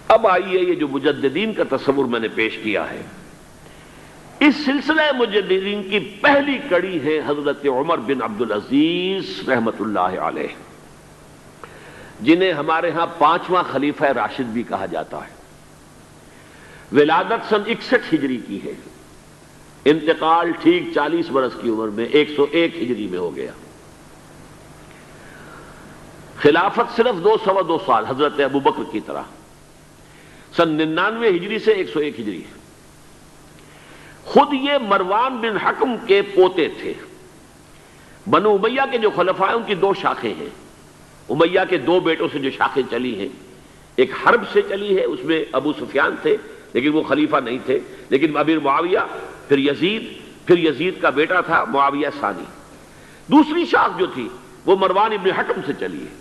اب آئیے یہ جو مجددین کا تصور میں نے پیش کیا ہے، اس سلسلہ مجددین کی پہلی کڑی ہے حضرت عمر بن عبدالعزیز رحمت اللہ علیہ، جنہیں ہمارے ہاں 5واں خلیفہ راشد بھی کہا جاتا ہے۔ ولادت سن 61 ہجری کی ہے، انتقال ٹھیک 40 برس کی عمر میں 101 ہجری میں ہو گیا۔ خلافت صرف 2 سال حضرت ابوبکر کی طرح، سن 99 ہجری سے 101 ہجری۔ خود یہ مروان بن حکم کے پوتے تھے۔ بنو امیہ کے جو خلفاء ہیں ان کی 2 شاخیں ہیں، امیہ کے 2 بیٹوں سے جو شاخیں چلی ہیں، ایک حرب سے چلی ہے، اس میں ابو سفیان تھے لیکن وہ خلیفہ نہیں تھے، لیکن امیر معاویہ، پھر یزید کا بیٹا تھا معاویہ ثانی۔ دوسری شاخ جو تھی وہ مروان ابن حکم سے چلی ہے،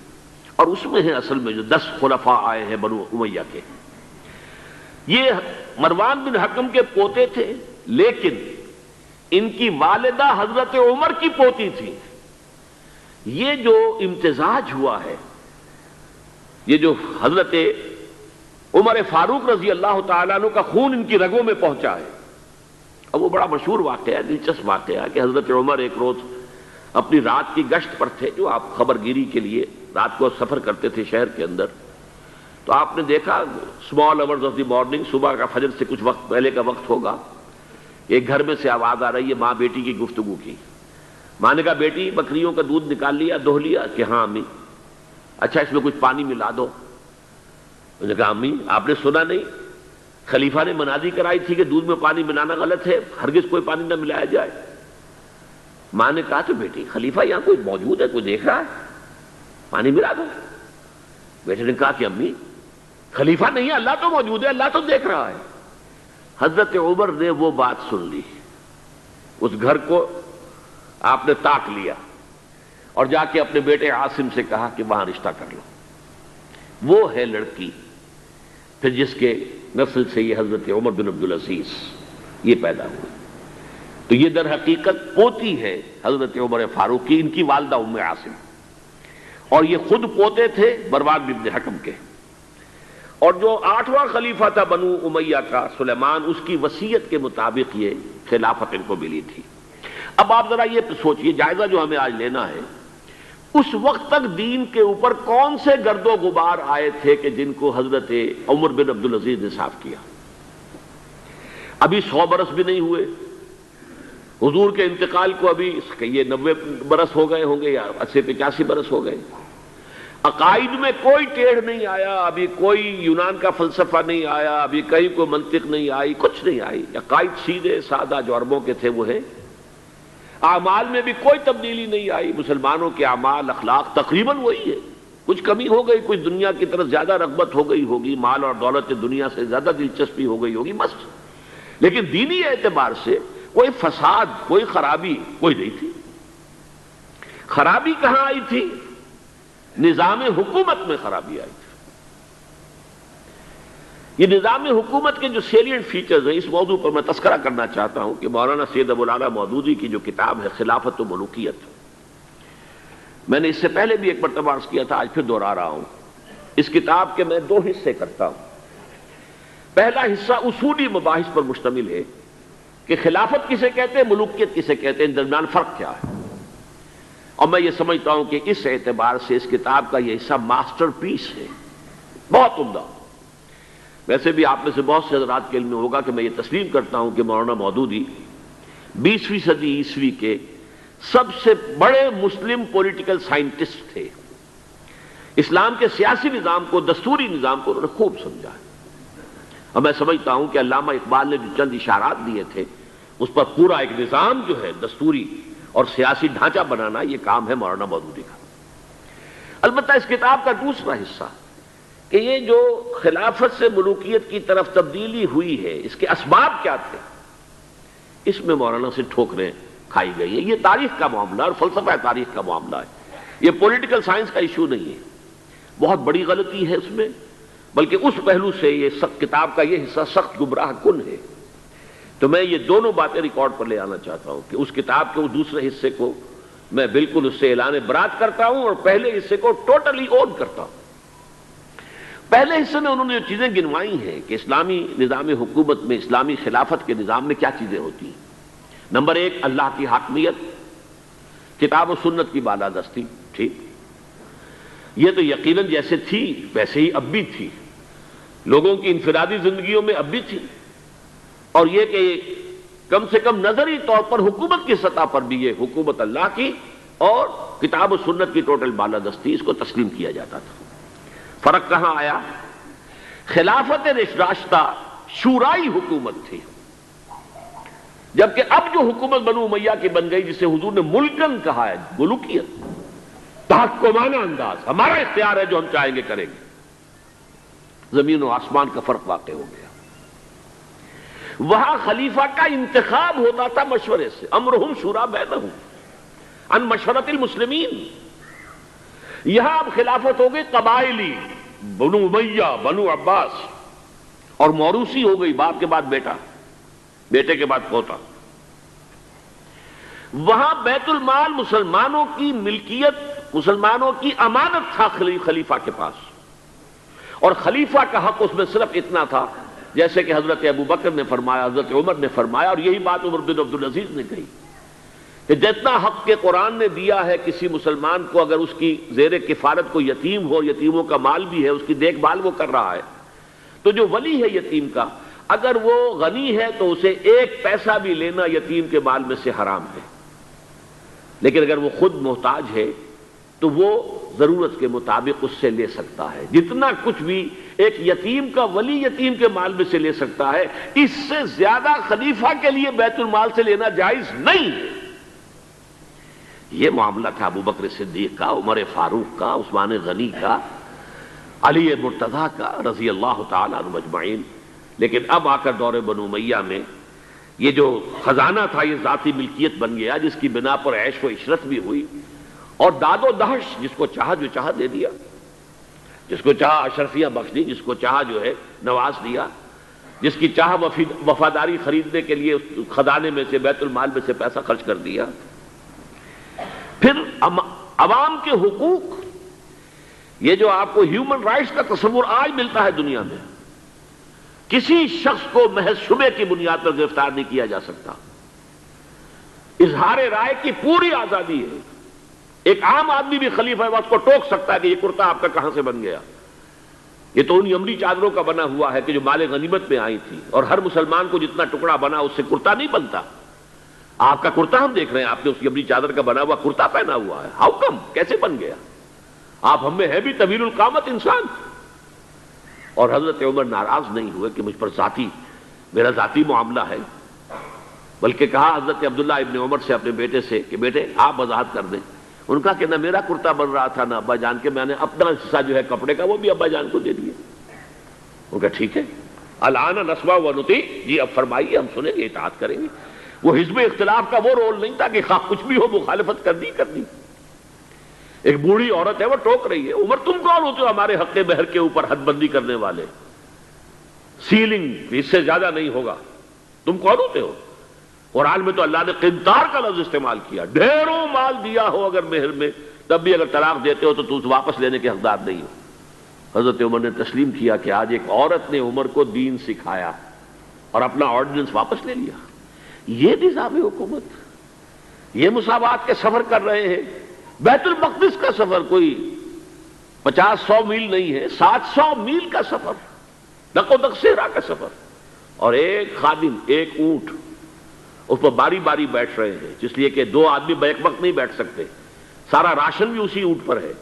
اور اس میں ہے اصل میں جو 10 خلفاء آئے ہیں بنو امیہ کے۔ یہ مروان بن حکم کے پوتے تھے، لیکن ان کی والدہ حضرت عمر کی پوتی تھی۔ یہ جو امتزاج ہوا ہے، یہ جو حضرت عمر فاروق رضی اللہ تعالیٰ عنہ کا خون ان کی رگوں میں پہنچا ہے، اب وہ بڑا مشہور واقعہ ہے، دلچسپ واقعہ ہے کہ حضرت عمر ایک روز اپنی رات کی گشت پر تھے، جو آپ خبر گیری کے لیے رات کو سفر کرتے تھے شہر کے اندر، تو آپ نے دیکھا small hours of the morning, صبح کا فجر سے کچھ وقت پہلے کا وقت ہوگا، ایک گھر میں سے آواز آ رہی ہے ماں بیٹی کی گفتگو کی۔ ماں نے کہا بیٹی بکریوں کا دودھ نکال لیا، دہو لیا؟ کہ ہاں امی۔ اچھا اس میں کچھ پانی ملا دو۔ انہوں نے کہا امی آپ نے سنا نہیں، خلیفہ نے منادی کرائی تھی کہ دودھ میں پانی ملانا غلط ہے، ہرگز کوئی پانی نہ ملایا جائے۔ ماں نے کہا تو بیٹی خلیفہ یہاں کوئی موجود ہے، کوئی دیکھ رہا ہے، پانی ملا دو۔ بیٹے نے کہا کہ امی خلیفہ نہیں ہے، اللہ تو موجود ہے، اللہ تو دیکھ رہا ہے۔ حضرت عمر نے وہ بات سن لی، اس گھر کو آپ نے تاک لیا اور جا کے اپنے بیٹے عاصم سے کہا کہ وہاں رشتہ کر لو۔ وہ ہے لڑکی پھر جس کے نسل سے یہ حضرت عمر بن عبدالعزیز یہ پیدا ہوئی۔ تو یہ در حقیقت پوتی ہے حضرت عمر فاروق کی، ان کی والدہ ام عاصم، اور یہ خود پوتے تھے مروان بن حکم کے۔ اور جو 8واں خلیفہ تھا بنو امیہ کا سلیمان، اس کی وصیت کے مطابق یہ خلافت ان کو ملی تھی۔ اب آپ ذرا یہ سوچئے، جائزہ جو ہمیں آج لینا ہے، اس وقت تک دین کے اوپر کون سے گرد و غبار آئے تھے کہ جن کو حضرت عمر بن عبدالعزیز نے صاف کیا؟ ابھی 100 برس بھی نہیں ہوئے حضور کے انتقال کو، ابھی یہ 90 برس ہو گئے ہوں گے یا 80-85 برس ہو گئے۔ عقائد میں کوئی ٹیڑھ نہیں آیا، ابھی کوئی یونان کا فلسفہ نہیں آیا، ابھی کہیں کوئی منطق نہیں آئی، کچھ نہیں آئی۔ عقائد سیدھے سادہ جو عربوں کے تھے وہ ہیں۔ اعمال میں بھی کوئی تبدیلی نہیں آئی، مسلمانوں کے اعمال اخلاق تقریباً وہی ہے، کچھ کمی ہو گئی، کچھ دنیا کی طرف زیادہ رغبت ہو گئی ہوگی، مال اور دولت دنیا سے زیادہ دلچسپی ہو گئی ہوگی بس، لیکن دینی اعتبار سے کوئی فساد، کوئی خرابی کوئی نہیں تھی۔ خرابی کہاں آئی تھی؟ نظام حکومت میں خرابی آئی تھی۔ یہ نظام حکومت کے جو سیلینٹ فیچرز ہیں، اس موضوع پر میں تذکرہ کرنا چاہتا ہوں کہ مولانا سید ابو الاعلیٰ مودودی کی جو کتاب ہے خلافت و ملوکیت، میں نے اس سے پہلے بھی ایک مرتبہ عرض کیا تھا، آج پھر دوہرا رہا ہوں۔ اس کتاب کے میں 2 حصے کرتا ہوں۔ پہلا حصہ اصولی مباحث پر مشتمل ہے کہ خلافت کسے کہتے ہیں، ملوکیت کسے کہتے ہیں، ان درمیان فرق کیا ہے، اور میں یہ سمجھتا ہوں کہ اس اعتبار سے اس کتاب کا یہ حصہ ماسٹر پیس ہے، بہت عمدہ۔ ویسے بھی آپ میں سے بہت سے حضرات کے علم میں ہوگا کہ میں یہ تسلیم کرتا ہوں کہ مولانا مودودی 20ویں صدی عیسوی کے سب سے بڑے مسلم پولیٹیکل سائنٹسٹ تھے۔ اسلام کے سیاسی نظام کو، دستوری نظام کو انہوں نے خوب سمجھا ہے، اور میں سمجھتا ہوں کہ علامہ اقبال نے جو چند اشارات دیے تھے اس پر پورا ایک نظام جو ہے دستوری اور سیاسی ڈھانچہ بنانا، یہ کام ہے مولانا مودودی کا۔ البتہ اس کتاب کا دوسرا حصہ کہ یہ جو خلافت سے ملوکیت کی طرف تبدیلی ہوئی ہے، اس کے اسباب کیا تھے، اس میں مولانا سے ٹھوکریں کھائی گئی ہے۔ یہ تاریخ کا معاملہ اور فلسفہ تاریخ کا معاملہ ہے، یہ پولیٹیکل سائنس کا ایشو نہیں ہے۔ بہت بڑی غلطی ہے اس میں، بلکہ اس پہلو سے یہ کتاب کا یہ حصہ سخت گمراہ کن ہے۔ تو میں یہ دونوں باتیں ریکارڈ پر لے آنا چاہتا ہوں کہ اس کتاب کے اس دوسرے حصے کو میں بالکل اس سے اعلان برات کرتا ہوں اور پہلے حصے کو ٹوٹلی اون کرتا ہوں۔ پہلے حصے میں انہوں نے جو چیزیں گنوائی ہیں کہ اسلامی نظام حکومت میں، اسلامی خلافت کے نظام میں کیا چیزیں ہوتی ہیں۔ نمبر ایک، اللہ کی حاکمیت، کتاب و سنت کی بالادستی، ٹھیک، یہ تو یقیناً جیسے تھی ویسے ہی اب بھی تھی، لوگوں کی انفرادی زندگیوں میں اب بھی تھی، اور یہ کہ کم سے کم نظری طور پر حکومت کی سطح پر بھی یہ حکومت اللہ کی اور کتاب و سنت کی ٹوٹل بالادستی، اس کو تسلیم کیا جاتا تھا۔ فرق کہاں آیا؟ خلافت راستہ شورائی حکومت تھی، جبکہ اب جو حکومت بنو امیہ کی بن گئی، جسے حضور نے ملکن کہا ہے، ملوکیت، تحکمانہ انداز، ہمارا اختیار ہے، جو ہم چاہیں گے کریں گے، زمین و آسمان کا فرق واقع ہو گیا۔ وہاں خلیفہ کا انتخاب ہوتا تھا مشورے سے، امرہم شورا بینہم ان مشورت المسلمین۔ یہاں اب خلافت ہو گئی قبائلی، بنو امیہ، بنو عباس، اور موروثی ہو گئی، باپ کے بعد بیٹا، بیٹے کے بعد پوتا۔ وہاں بیت المال مسلمانوں کی ملکیت، مسلمانوں کی امانت تھا خلیفہ کے پاس، اور خلیفہ کا حق اس میں صرف اتنا تھا جیسے کہ حضرت ابو بکر نے فرمایا، حضرت عمر نے فرمایا، اور یہی بات عمر بن عبدالعزیز نے کہی کہ جتنا حق کے قرآن نے دیا ہے کسی مسلمان کو، اگر اس کی زیر کفالت کو یتیم ہو، یتیموں کا مال بھی ہے، اس کی دیکھ بھال وہ کر رہا ہے، تو جو ولی ہے یتیم کا، اگر وہ غنی ہے تو اسے ایک پیسہ بھی لینا یتیم کے مال میں سے حرام ہے، لیکن اگر وہ خود محتاج ہے تو وہ ضرورت کے مطابق اس سے لے سکتا ہے، جتنا کچھ بھی ایک یتیم کا ولی یتیم کے مال میں سے لے سکتا ہے، اس سے زیادہ خلیفہ کے لیے بیت المال سے لینا جائز نہیں ہے۔ یہ معاملہ تھا ابو بکر صدیق کا، عمر فاروق کا، عثمان غنی کا، علی مرتضیٰ کا، رضی اللہ تعالی عنہم اجمعین۔ لیکن اب آ کر دور بنو امیہ میں یہ جو خزانہ تھا یہ ذاتی ملکیت بن گیا، جس کی بنا پر عیش و عشرت بھی ہوئی، اور داد و دہش، جس کو چاہا جو چاہا دے دیا، جس کو چاہا اشرفیہ بخش دی، جس کو چاہا جو ہے نواز دیا، جس کی چاہا وفاداری خریدنے کے لیے اس خزانے میں سے، بیت المال میں سے پیسہ خرچ کر دیا۔ پھر عوام کے حقوق، یہ جو آپ کو ہیومن رائٹس کا تصور آج ملتا ہے دنیا میں، کسی شخص کو محض شبے کی بنیاد پر گرفتار نہیں کیا جا سکتا، اظہار رائے کی پوری آزادی ہے، ایک عام آدمی بھی خلیفہ وقت کو ٹوک سکتا ہے کہ یہ کرتا آپ کا کہاں سے بن گیا، یہ تو ان یمنی چادروں کا بنا ہوا ہے کہ جو مال غنیمت میں آئی تھی، اور ہر مسلمان کو جتنا ٹکڑا بنا اس سے کرتا نہیں بنتا۔ آپ کا کرتا ہم دیکھ رہے ہیں، آپ نے اس یمنی چادر کا بنا ہوا کرتا پہنا ہوا ہے، ہاؤ کم، کیسے بن گیا؟ آپ ہم میں ہے بھی طویل القامت انسان۔ اور حضرت عمر ناراض نہیں ہوئے کہ مجھ پر میرا ذاتی معاملہ ہے، بلکہ کہا حضرت عبداللہ ابن عمر سے اپنے بیٹے سے کہ بیٹے آپ وضاحت کر دیں۔ ان کا کہ نہ میرا کرتا بن رہا تھا نہ ابا جان کے، میں نے اپنا حصہ جو ہے کپڑے کا وہ بھی ابا جان کو دے دیا۔ ان کا ٹھیک ہے، الآن نسمع و نطیع، جی اب فرمائیے، ہم سنیں گے، اطاعت کریں گے۔ وہ حزب اختلاف کا وہ رول نہیں تھا کہ خواہ کچھ بھی ہو مخالفت کرنی۔ ایک بوڑھی عورت ہے وہ ٹوک رہی ہے، عمر تم کون ہوتے ہو ہمارے حق مہر کے اوپر حد بندی کرنے والے؟ سیلنگ اس سے زیادہ نہیں ہوگا، تم کون ہوتے ہو؟ قرآن میں تو اللہ نے قنطار کا لفظ استعمال کیا، ڈھیروں مال دیا ہو اگر مہر میں، تب بھی اگر طلاق دیتے ہو تو تم واپس لینے کے حقدار نہیں ہو۔ حضرت عمر نے تسلیم کیا کہ آج ایک عورت نے عمر کو دین سکھایا اور اپنا آرڈیننس واپس لے لیا۔ یہ نظام حکومت، یہ مساوات کے سفر کر رہے ہیں۔ بیت المقدس کا سفر کوئی 50-100 میل نہیں ہے، 700 میل کا سفر، دق و دق صحرا کا سفر، اور ایک خادم، ایک اونٹ، اس پر باری باری بیٹھ رہے ہیں، جس لیے کہ 2 آدمی بیک وقت نہیں بیٹھ سکتے، سارا راشن بھی اسی اونٹ پر ہے۔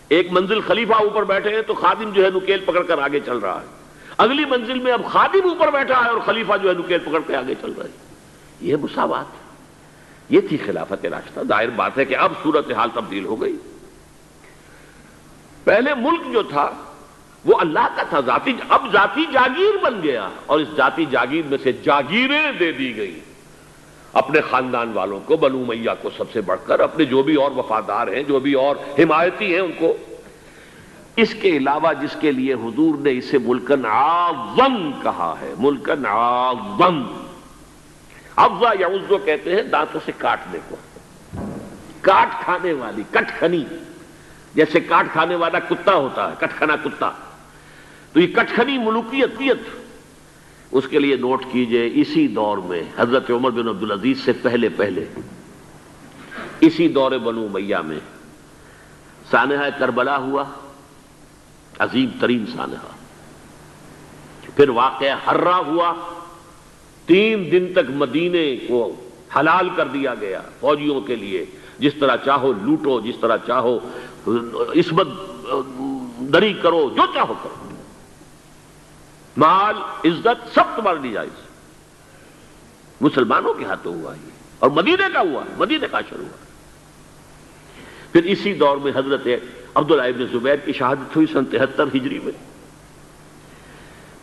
ایک منزل خلیفہ اوپر بیٹھے ہیں تو خادم جو ہے نکیل پکڑ کر آگے چل رہا ہے، اگلی منزل میں اب خادم اوپر بیٹھا ہے اور خلیفہ جو ہے نکیل پکڑ کے آگے چل رہا ہے۔ یہ مساوات، یہ تھی خلافت راستہ۔ ظاہر بات ہے کہ اب صورتحال تبدیل ہو گئی۔ پہلے ملک جو تھا وہ اللہ کا تھا، اب ذاتی جاگیر بن گیا، اور اس ذاتی جاگیر میں سے جاگیریں دے دی گئی اپنے خاندان والوں کو، بنو امیہ کو سب سے بڑھ کر، اپنے جو بھی اور وفادار ہیں، جو بھی اور حمایتی ہیں ان کو۔ اس کے علاوہ جس کے لیے حضور نے اسے ملکن اعظم کہا ہے، ملکن اعظم، افزا یعوذ کہتے ہیں دانتوں سے کاٹنے کو، کاٹ کھانے والی، کٹ کھنی، جیسے کاٹ کھانے والا کتا ہوتا ہے، کٹ کھنا کتا، تو یہ کٹخنی ملوکیت اس کے لیے نوٹ کیجئے، اسی دور میں حضرت عمر بن عبدالعزیز سے پہلے اسی دور بنو امیہ میں سانحہ کربلا ہوا، عظیم ترین سانحہ. پھر واقعہ حرہ ہوا، 3 دن تک مدینے کو حلال کر دیا گیا فوجیوں کے لیے، جس طرح چاہو لوٹو، جس طرح چاہو عصمت دری کرو، جو چاہو کرو، مال عزت سب تمہارے لیے جائز. مسلمانوں کے ہاتھوں ہوا یہ، اور مدینے کا ہوا، مدینے کا شروع ہوا. پھر اسی دور میں حضرت عبداللہ ابن زبیر کی شہادت ہوئی سن 73 ہجری میں.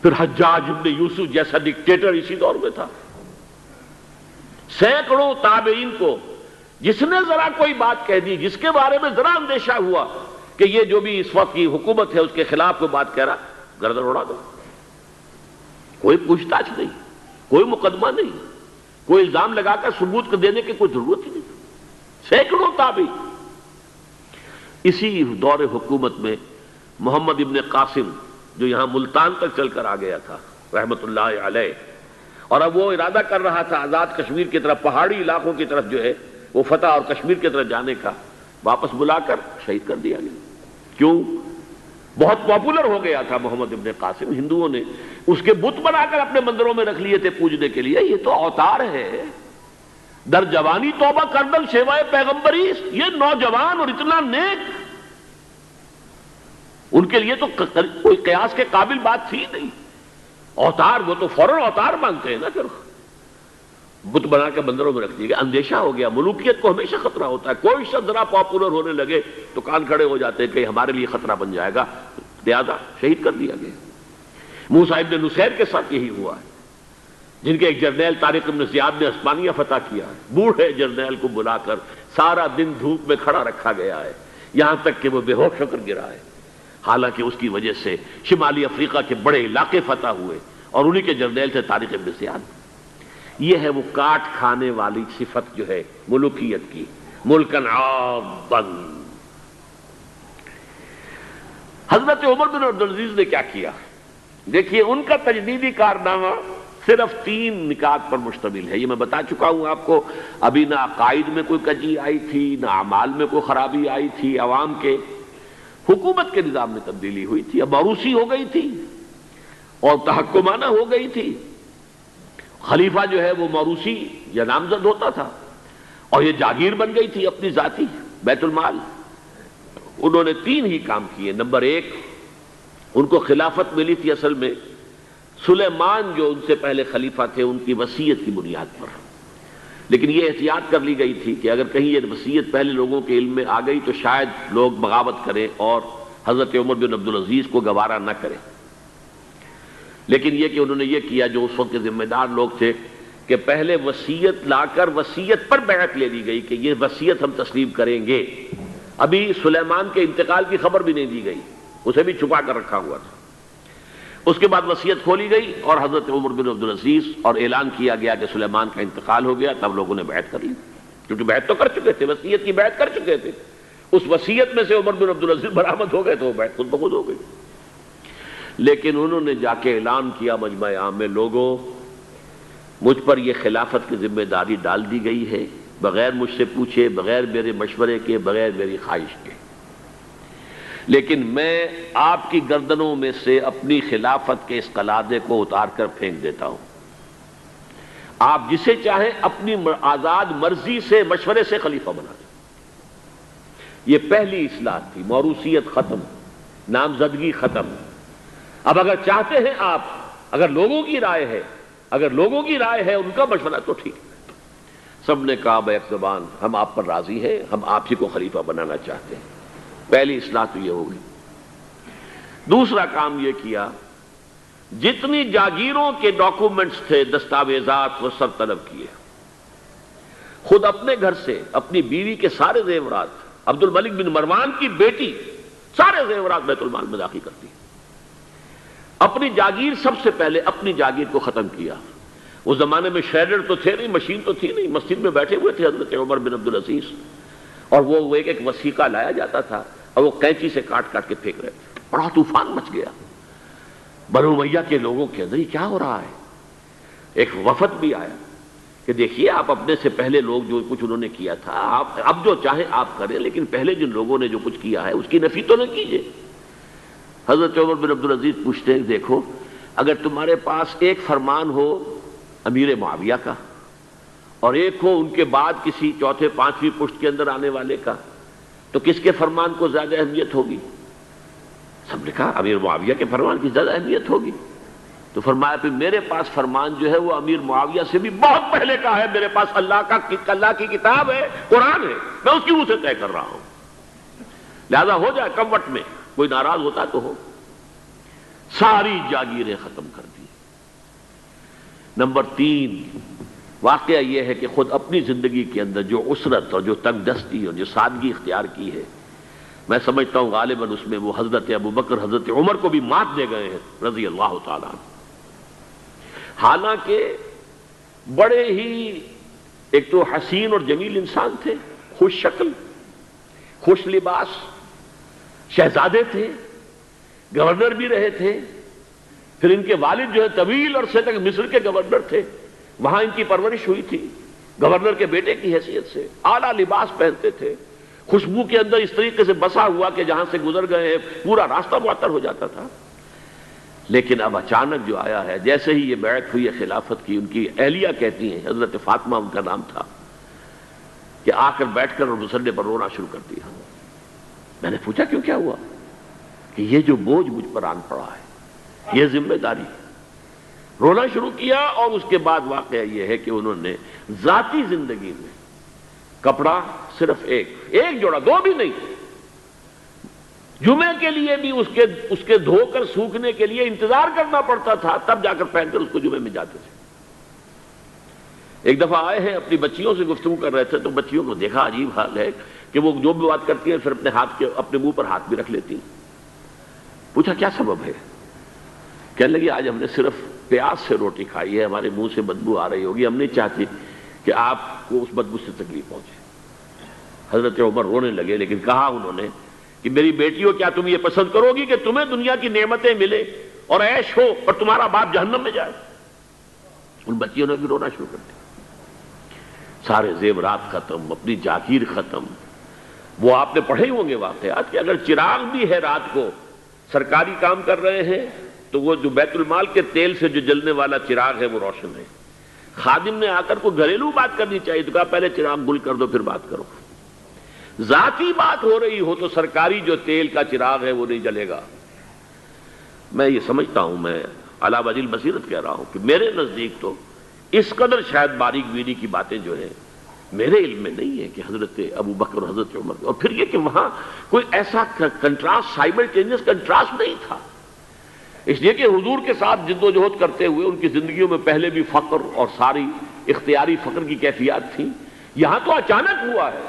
پھر حجاج ابن یوسف جیسا ڈکٹیٹر اسی دور میں تھا. سینکڑوں تابعین کو جس نے ذرا کوئی بات کہہ دی، جس کے بارے میں ذرا اندیشہ ہوا کہ یہ جو بھی اس وقت کی حکومت ہے اس کے خلاف کوئی بات کہہ رہا، گردن اڑا دو. کوئی پوچھ تاچھ نہیں، کوئی مقدمہ نہیں، کوئی الزام لگا کر ثبوت دینے کی کوئی ضرورت ہی نہیں. سینکڑوں تابعی. اسی دور حکومت میں محمد ابن قاسم جو یہاں ملتان تک چل کر آ گیا تھا رحمت اللہ علیہ، اور اب وہ ارادہ کر رہا تھا آزاد کشمیر کی طرف، پہاڑی علاقوں کی طرف جو ہے وہ فتح اور کشمیر کی طرف جانے کا، واپس بلا کر شہید کر دیا گیا. کیوں؟ بہت پاپولر ہو گیا تھا محمد ابن قاسم. ہندوؤں نے اس کے بت بنا کر اپنے مندروں میں رکھ لیے تھے پوجنے کے لیے. یہ تو اوتار ہے، در جوانی توبہ کردن سیوائے پیغمبری. یہ نوجوان اور اتنا نیک، ان کے لیے تو کوئی قیاس کے قابل بات تھی نہیں. اوتار، وہ تو فوراً اوتار مانگتے ہیں نا. پھر بت بنا کے مندروں میں رکھ دیے گئے. اندیشہ ہو گیا. ملوکیت کو ہمیشہ خطرہ ہوتا ہے. کوئی شخص ذرا پاپولر ہونے لگے تو کان کھڑے ہو جاتے ہیں کہ ہمارے لیے خطرہ بن جائے گا، لہذا شہید کر دیا گیا. موسیٰ ابن نصیر کے ساتھ یہی ہوا ہے، جن کے ایک جرنیل طارق ابن زیاد نے عثمانیہ فتح کیا ہے. بوڑھے جرنیل کو بلا کر سارا دن دھوپ میں کھڑا رکھا گیا ہے، یہاں تک کہ وہ بے ہوش ہو کر گرا ہے. حالانکہ اس کی وجہ سے شمالی افریقہ کے بڑے علاقے فتح ہوئے، اور انہی کے جرنیل تھے طارق ابن زیاد. یہ ہے وہ کاٹ کھانے والی صفت جو ہے ملوکیت کی. ملکن عاضا. حضرت عمر بن عبدالعزیز نے کیا کیا؟ دیکھیے، ان کا تجدیدی کارنامہ صرف 3 نکات پر مشتمل ہے. یہ میں بتا چکا ہوں آپ کو. ابھی نہ عقائد میں کوئی کجی آئی تھی، نہ اعمال میں کوئی خرابی آئی تھی. عوام کے حکومت کے نظام میں تبدیلی ہوئی تھی. اب موروثی ہو گئی تھی اور تحکمانہ ہو گئی تھی. خلیفہ جو ہے وہ موروثی یا نامزد ہوتا تھا، اور یہ جاگیر بن گئی تھی اپنی ذاتی، بیت المال. انہوں نے 3 ہی کام کیے. نمبر 1، ان کو خلافت ملی تھی اصل میں سلیمان جو ان سے پہلے خلیفہ تھے ان کی وصیت کی بنیاد پر. لیکن یہ احتیاط کر لی گئی تھی کہ اگر کہیں یہ وصیت پہلے لوگوں کے علم میں آ گئی تو شاید لوگ بغاوت کریں اور حضرت عمر بن عبدالعزیز کو گوارا نہ کریں. لیکن یہ کہ انہوں نے یہ کیا، جو اس وقت کے ذمہ دار لوگ تھے، کہ پہلے وصیت لا کر وصیت پر بیعت لے لی گئی کہ یہ وصیت ہم تسلیم کریں گے. ابھی سلیمان کے انتقال کی خبر بھی نہیں دی گئی، اسے بھی چھپا کر رکھا ہوا تھا. اس کے بعد وصیت کھولی گئی اور حضرت عمر بن عبدالعزیز، اور اعلان کیا گیا کہ سلیمان کا انتقال ہو گیا. تب لوگوں نے بیعت کر لی، کیونکہ بیعت تو کر چکے تھے، وصیت کی بیعت کر چکے تھے. اس وصیت میں سے عمر بن عبدالعزیز برآمد ہو گئے تو وہ بیعت خود بخود ہو گئی. لیکن انہوں نے جا کے اعلان کیا مجمع عام میں، لوگوں مجھ پر یہ خلافت کی ذمہ داری ڈال دی گئی ہے، بغیر مجھ سے پوچھے، بغیر میرے مشورے کے، بغیر میری خواہش کے. لیکن میں آپ کی گردنوں میں سے اپنی خلافت کے اس قلادے کو اتار کر پھینک دیتا ہوں. آپ جسے چاہیں اپنی آزاد مرضی سے، مشورے سے خلیفہ بنا دیں. یہ پہلی اصلاح تھی. موروثیت ختم، نامزدگی ختم. اب اگر چاہتے ہیں آپ، اگر لوگوں کی رائے ہے ان کا مشورہ تو ٹھیک ہے. سب نے کہا بیک زبان ہم آپ پر راضی ہیں، ہم آپ ہی کو خلیفہ بنانا چاہتے ہیں. پہلی اصلاح تو یہ ہوگی. دوسرا کام یہ کیا، جتنی جاگیروں کے ڈاکومنٹس تھے، دستاویزات، وہ سب طلب کیے. خود اپنے گھر سے اپنی بیوی کے سارے زیورات، عبد الملک بن مروان کی بیٹی سارے زیورات بیت المال میں داخل کرتی. اپنی جاگیر سب سے پہلے اپنی جاگیر کو ختم کیا. اس زمانے میں شریڈر تو تھے نہیں، مشین تو تھی نہیں. مسجد میں بیٹھے ہوئے تھے حضرت عمر بن عبدالعزیز، اور وہ ایک وثیقہ لایا جاتا تھا اور وہ قینچی سے کاٹ کاٹ کے پھینک رہے تھے. بڑا طوفان مچ گیا. بنو امیہ کے لوگوں کے اندر یہ کیا ہو رہا ہے؟ ایک وفد بھی آیا کہ دیکھیے آپ اپنے سے پہلے لوگ جو کچھ انہوں نے کیا تھا، آپ اب جو چاہیں آپ کریں، لیکن پہلے جن لوگوں نے جو کچھ کیا ہے اس کی نفی تو نہ کیجیے۔ حضرت عمر بن عبدالعزیز پوچھتے ہیں دیکھو اگر تمہارے پاس ایک فرمان ہو امیر معاویہ کا اور ایک ہو ان کے بعد کسی چوتھے پانچویں پشت کے اندر آنے والے کا، تو کس کے فرمان کو زیادہ اہمیت ہوگی؟ سب نے کہا امیر معاویہ کے فرمان کی زیادہ اہمیت ہوگی۔ تو فرمایا پھر میرے پاس فرمان جو ہے وہ امیر معاویہ سے بھی بہت پہلے کا ہے، میرے پاس اللہ کی کتاب ہے، قرآن ہے، میں اس کی روح سے طے کر رہا ہوں، لہذا ہو جائے کم وقت میں، کوئی ناراض ہوتا تو ہو۔ ساری جاگیریں ختم کر دی۔ نمبر 3 واقعہ یہ ہے کہ خود اپنی زندگی کے اندر جو عسرت اور جو تنگ دستی اور جو سادگی اختیار کی ہے، میں سمجھتا ہوں غالباً اس میں وہ حضرت ابوبکر حضرت عمر کو بھی مات دے گئے ہیں رضی اللہ تعالیٰ عنہ۔ حالانکہ بڑے ہی ایک تو حسین اور جمیل انسان تھے، خوش شکل، خوش لباس، شہزادے تھے، گورنر بھی رہے تھے، پھر ان کے والد جو ہے طویل عرصے تک مصر کے گورنر تھے، وہاں ان کی پرورش ہوئی تھی گورنر کے بیٹے کی حیثیت سے، اعلیٰ لباس پہنتے تھے، خوشبو کے اندر اس طریقے سے بسا ہوا کہ جہاں سے گزر گئے ہیں پورا راستہ معطر ہو جاتا تھا۔ لیکن اب اچانک جو آیا ہے، جیسے ہی یہ بیعت ہوئی ہے خلافت کی، ان کی اہلیہ کہتی ہیں، حضرت فاطمہ ان کا نام تھا، کہ آ کر بیٹھ کر اور مسلح پر رونا شروع کر دیا۔ میں نے پوچھا کیوں، کیا ہوا؟ کہ یہ جو بوجھ مجھ پر آن پڑا ہے، یہ ذمہ داری ہے۔ رونا شروع کیا، اور اس کے بعد واقعہ یہ ہے کہ انہوں نے ذاتی زندگی میں کپڑا صرف ایک جوڑا، 2 بھی نہیں، جمعے کے لیے بھی اس کے دھو کر سوکھنے کے لیے انتظار کرنا پڑتا تھا، تب جا کر پہن کر اس کو جمعے میں جاتے تھے۔ ایک دفعہ آئے ہیں اپنی بچیوں سے گفتگو کر رہے تھے، تو بچیوں کو دیکھا عجیب حال ہے کہ وہ جو بھی بات کرتی ہیں پھر اپنے منہ پر ہاتھ بھی رکھ لیتی ہیں۔ پوچھا کیا سبب ہے؟ کہنے لگی آج ہم نے صرف پیاز سے روٹی کھائی ہے، ہمارے منہ سے بدبو آ رہی ہوگی، ہم نہیں چاہتی کہ آپ کو اس بدبو سے تکلیف پہنچے۔ حضرت عمر رونے لگے، لیکن کہا انہوں نے کہ میری بیٹیوں کیا تم یہ پسند کرو گی کہ تمہیں دنیا کی نعمتیں ملے اور عیش ہو اور تمہارا باپ جہنم میں جائے؟ ان بچیوں نے بھی رونا شروع کر دیا۔ سارے زیورات ختم، اپنی جاگیر ختم۔ وہ آپ نے پڑھے ہوں گے واقعات کہ اگر چراغ بھی ہے رات کو سرکاری کام کر رہے ہیں تو وہ جو بیت المال کے تیل سے جو جلنے والا چراغ ہے وہ روشن ہے۔ خادم نے آ کر کوئی گھریلو بات کرنی چاہیے تو کہا پہلے چراغ گل کر دو پھر بات کرو۔ ذاتی بات ہو رہی ہو تو سرکاری جو تیل کا چراغ ہے وہ نہیں جلے گا۔ میں یہ سمجھتا ہوں، میں علی وجہ البصیرت کہہ رہا ہوں کہ میرے نزدیک تو اس قدر شاید باریک بینی کی باتیں جو ہیں میرے علم میں نہیں ہے کہ حضرت ابوبکر اور حضرت عمر، اور پھر یہ کہ وہاں کوئی ایسا کنٹراسٹ، سائملٹینیس کنٹراسٹ نہیں تھا، اس لیے کہ حضور کے ساتھ جد و جہد کرتے ہوئے ان کی زندگیوں میں پہلے بھی فقر اور ساری اختیاری فقر کی کیفیات تھی۔ یہاں تو اچانک ہوا ہے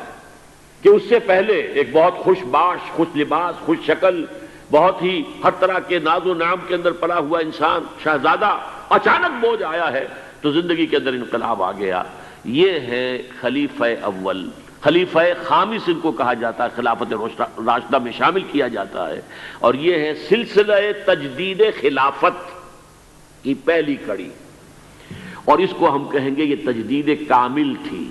کہ اس سے پہلے ایک بہت خوش باش، خوش لباس، خوش شکل، بہت ہی ہر طرح کے ناز و نعم کے اندر پلا ہوا انسان، شہزادہ، اچانک بوجھ آیا ہے تو زندگی کے اندر انقلاب آ گیا۔ یہ ہے خلیفہ اول، خلیفہ خامس ان کو کہا جاتا ہے، خلافت راشدہ میں شامل کیا جاتا ہے، اور یہ ہے سلسلہ تجدید خلافت کی پہلی کڑی، اور اس کو ہم کہیں گے یہ تجدید کامل تھی،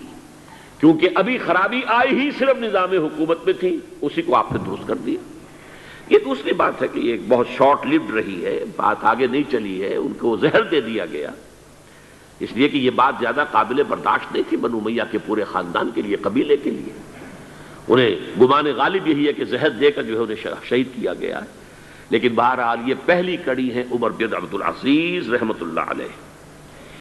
کیونکہ ابھی خرابی آئی ہی صرف نظام حکومت میں تھی، اسی کو آپ نے درست کر دیا۔ یہ دوسری بات ہے کہ یہ بہت شارٹ لیوڈ رہی ہے، بات آگے نہیں چلی ہے، ان کو زہر دے دیا گیا، اس لیے کہ یہ بات زیادہ قابل برداشت نہیں تھی بنو امیہ کے پورے خاندان کے لیے، قبیلے کے لیے۔ انہیں گمان غالب یہی ہے کہ زہر دے کر جو ہے انہیں شہید کیا گیا ہے، لیکن بہرحال یہ پہلی کڑی ہے عمر بن عبد العزیز رحمۃ اللہ علیہ۔